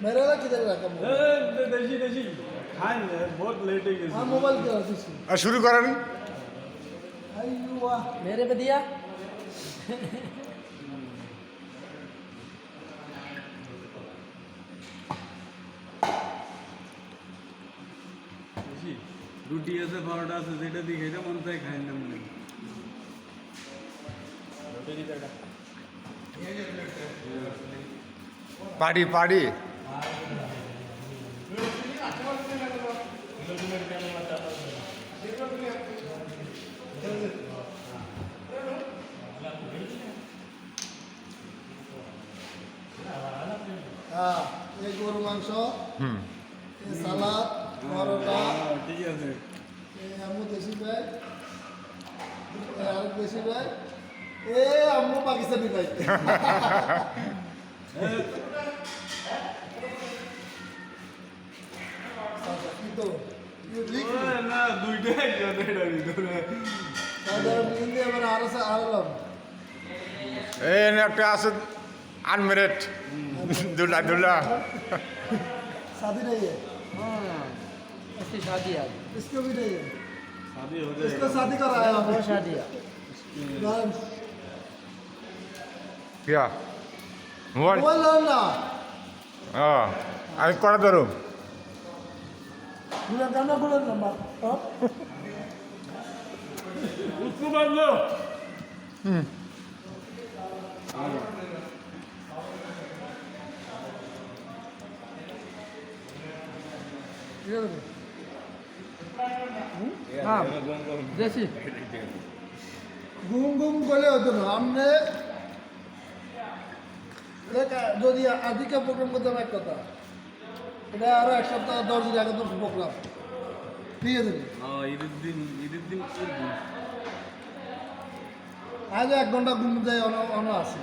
मेरा ना किधर रखा मोबाइल देशी देशी खान बहुत लेट हो गई हाँ मोबाइल क्या दिसी আর শুরু করেন अय्युआ मेरे पे दिया রুটি আছে পরোটা আছে যেটা দিয়ে খেতে মন চাই খাই না মনে পার্টি পার্টি हाँ ये गोरु मांस হুম ये सलाद परोटा ঠিক আছে ये अम्मू देसी भाई ये आलू देसी भाई ये अम्मू पाकिस्तानी भाई itu lirik না দুইটাই জনের ভিতরে ada ini apa harus alam এই একটা আছে আনমেরিড দুলা দুলা शादी नहीं है हाँ इसकी शादी है इसको भी नहीं है শাদি हो इसको जाएगा शादी कराया वो हमने शादी है কিয়া মোবাইল मोबाइल लो ना আমি করা ধরো bulan nambah oh उसको बांध लो हाँ जैसी ঘুম ঘুম করলে হতো না আমনে যদি আদিকে প্রোগ্রাম করতাম এক কথা এটা আরো এক সপ্তাহ 10 দিন আগে তো প্রোগ্রাম ঠিক আছে हाँ ঈদের দিন আজ 1 ঘন্টা ঘুম যায় অন আছে